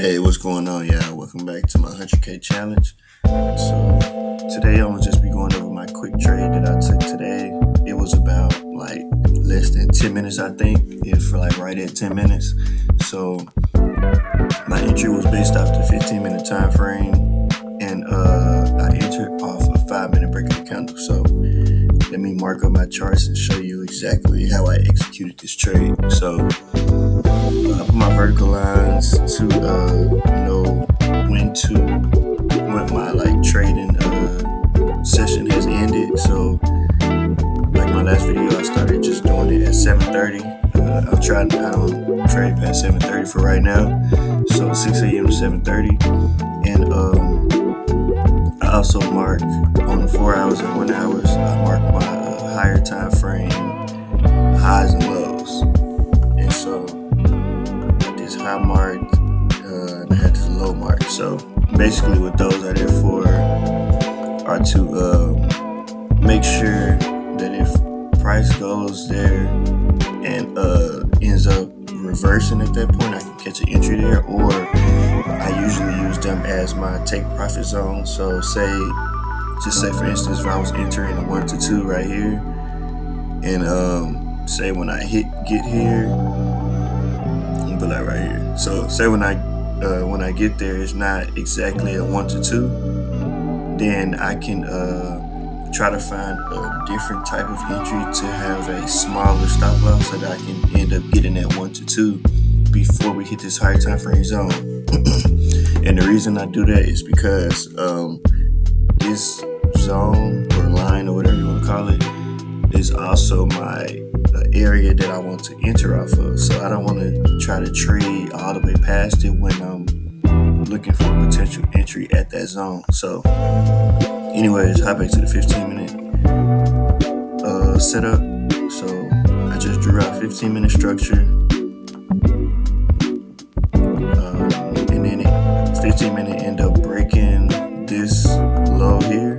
Hey, what's going on, y'all? Welcome back to my 100K challenge. So, today I'm gonna just be going over my quick trade that I took today. It was about like less than 10 minutes, I think, if like right at 10 minutes. So, my entry was based off the 15-minute time frame, and I entered off a 5-minute break of the candle. So, let me mark up my charts and show you exactly how I executed this trade. So, I put my vertical lines to know when my like trading session has ended. So like my last video, I started just doing it at 7:30. I don't trade past 7:30 for right now. So 6 a.m. to 7:30, and I also mark on the 4 hours and 1 hours. I mark my higher time frame highs and lows, and so this high mark and I had this low mark. So basically what those are there for are to make sure that if price goes there and ends up reversing at that point, I can catch an entry there, or I usually use them as my take profit zone. So just say for instance, if I was entering a 1 to 2 right here, and say when I get here, but like right here. So say when I get there, it's not exactly a 1 to 2, then I can try to find a different type of entry to have a smaller stop loss so that I can end up getting that 1 to 2 before we hit this higher time frame zone. And the reason I do that is because this zone or line or whatever you want to call it is also my area that I want to enter off of. So I don't want to try to trade all the way past it when I'm looking for a potential entry at that zone. So anyways, hop back to the 15-minute setup. So I just drew out 15-minute structure, and then 15-minute end up breaking this low here,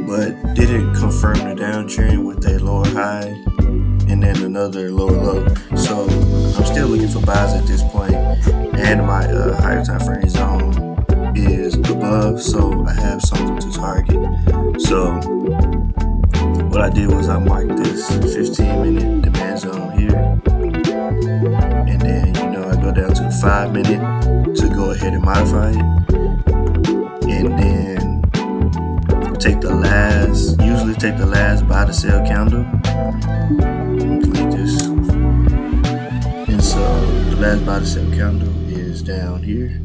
but didn't confirm the downtrend with a lower high and then another lower low. So I'm still looking for buys at this point, and my higher time frame zone is above, so I have something to target. So what I did was I marked this 15-minute demand zone here, and then I go down to 5-minute to go ahead and modify it, and then usually take the last buy to sell candle. Delete this. And so the last buy to sell candle is down here.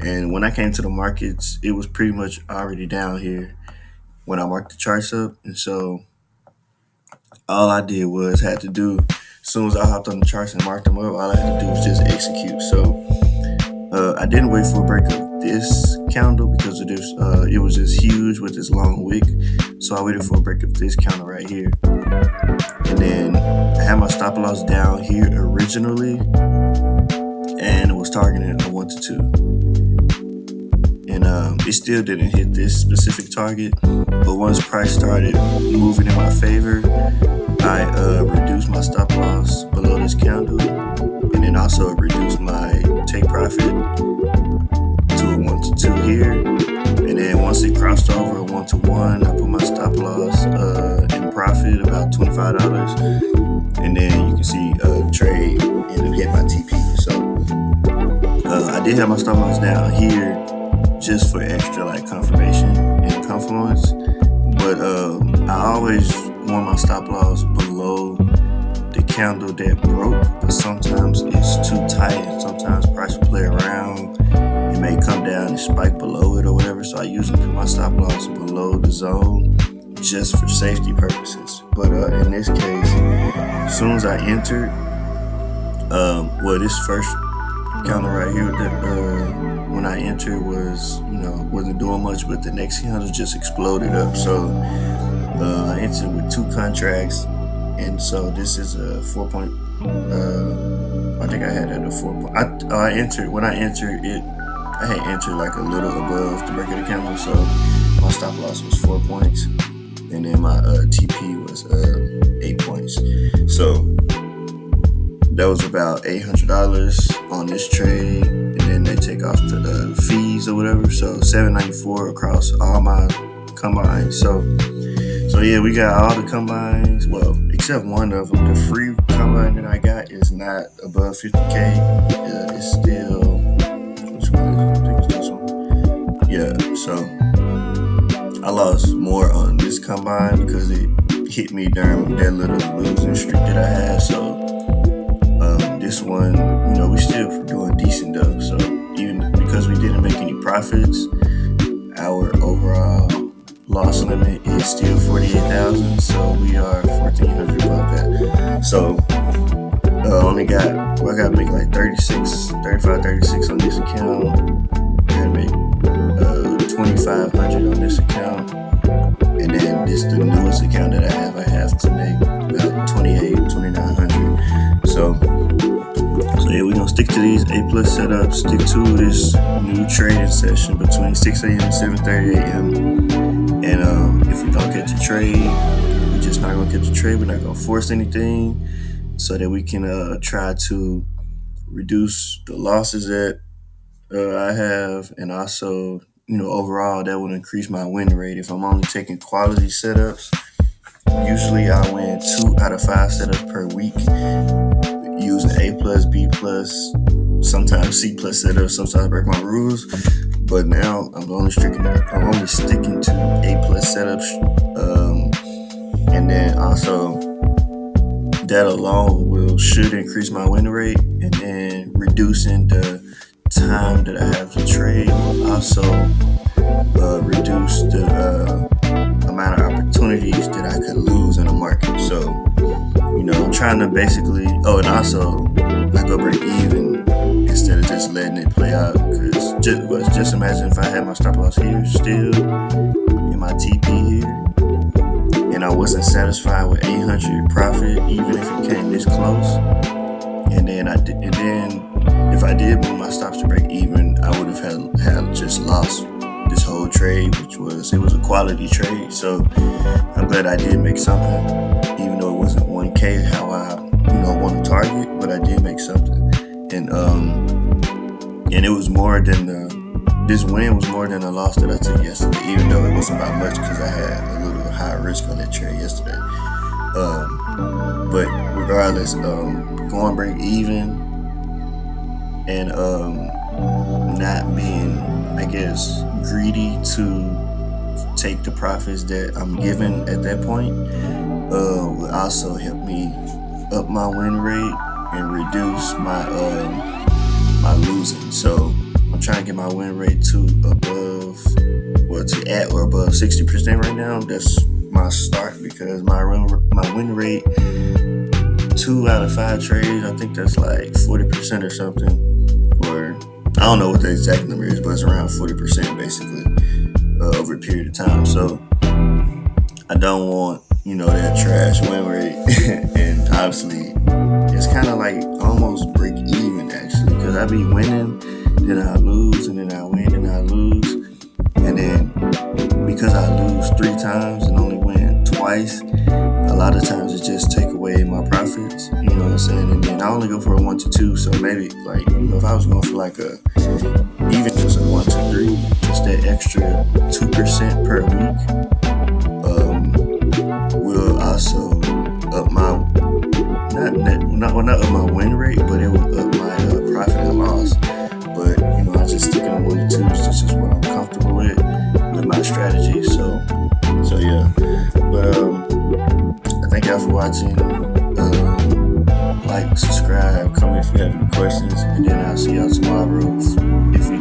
And when I came to the markets, it was pretty much already down here when I marked the charts up. And so all I did was as soon as I hopped on the charts and marked them up, all I had to do was just execute. So I didn't wait for a break of this candle because it was just huge with this long wick. So I waited for a break of this candle right here. And then I had my stop loss down here originally, and it was targeting a 1 to 2. And it still didn't hit this specific target. But once price started moving in my favor, I reduced my stop loss below this candle, and then also reduced my take profit to a 1 to 2 here. And then once it crossed over a 1 to 1, I put my stop loss in profit about $25. And then you can see trade ended up hitting my TP. So I did have my stop loss down here just for extra like confirmation and confluence. But I always want my stop loss below the candle that broke, but sometimes it's too tight and sometimes price will play around. It may come down and spike below it or whatever. So I usually put my stop loss below the zone just for safety purposes. But in this case, as soon as I entered, this first candle right here, when I entered wasn't doing much, but the next candle just exploded up. So I entered with 2 contracts, and so this is a 4 point. I think I had it at a 4 point. When I entered it, I had entered like a little above the break of the candle, so my stop loss was 4 points, and then my TP was 8 points. So that was about $800 on this trade, and then they take off the fees or whatever. So $794 across all my combines. So yeah, we got all the combines. Well, except one of them. The free combine that I got is not above 50K. It's still, which one is it? I think it's this one. Yeah. So I lost more on this combine because it hit me during that little losing streak that I had. So this one, we still doing decent though. So even because we didn't make any profits, our overall loss limit is still 48,000. So we are 1,400 above that. So I got to make like 36 on this account. I got to make 2,500 on this account. And then the newest account that I have to make about 2,900. So yeah, we're gonna stick to these A+ setups, stick to this new trading session between 6 a.m. and 7:30 a.m. And if we don't catch a trade, we're just not gonna catch a trade. We're not gonna force anything, so that we can try to reduce the losses that I have, and also, overall that would increase my win rate. If I'm only taking quality setups, usually I win 2 out of 5 setups per week using A+, B+, sometimes C+ setups. Sometimes I break my rules, but now I'm only sticking to A+ setups, and then also that alone should increase my win rate, and then reducing the time that I have to trade will also reduce the amount of opportunities that I could lose in the market. So, I'm trying to basically, and also I go break even instead of just letting it play out. Because just imagine if I had my stop loss here still in my TP here, and I wasn't satisfied with 800 profit, even if it came this close. And then if I did move my stops to break even, I would have had just lost this whole trade, it was a quality trade. So I'm glad I did make something, even though it wasn't 1K how I want to target, but I did make something. And it was more than this win was more than the loss that I took yesterday, even though it wasn't by much because I had a little high risk on that trade yesterday. But regardless, going break even and not being, I guess, greedy to take the profits that I'm given at that point will also help me up my win rate and reduce my losing. So I'm trying to get my win rate to at or above 60% right now. That's my start, because my win rate 2 out of 5 trades, I think that's like 40% or something, or I don't know what the exact number is, but it's around 40% basically over a period of time. So I don't want that trash win rate and obviously it's kind of like almost break even actually, because I be winning, then I lose, and then I win and I lose, and then because I lose 3 times and only win twice, a lot of times it just take away my profits, you know what I'm saying? And then I only go for a 1 to 2, so maybe like if I was going for like even just a 1 to 3, just that extra 2% per week will also up my not up my win rate, but it will up my profit and loss. But I just stick in 1 to 2. This is what I'm comfortable with my strategy. So yeah. But I thank y'all for watching. Like, subscribe, comment if you have any questions, and then I'll see y'all tomorrow if we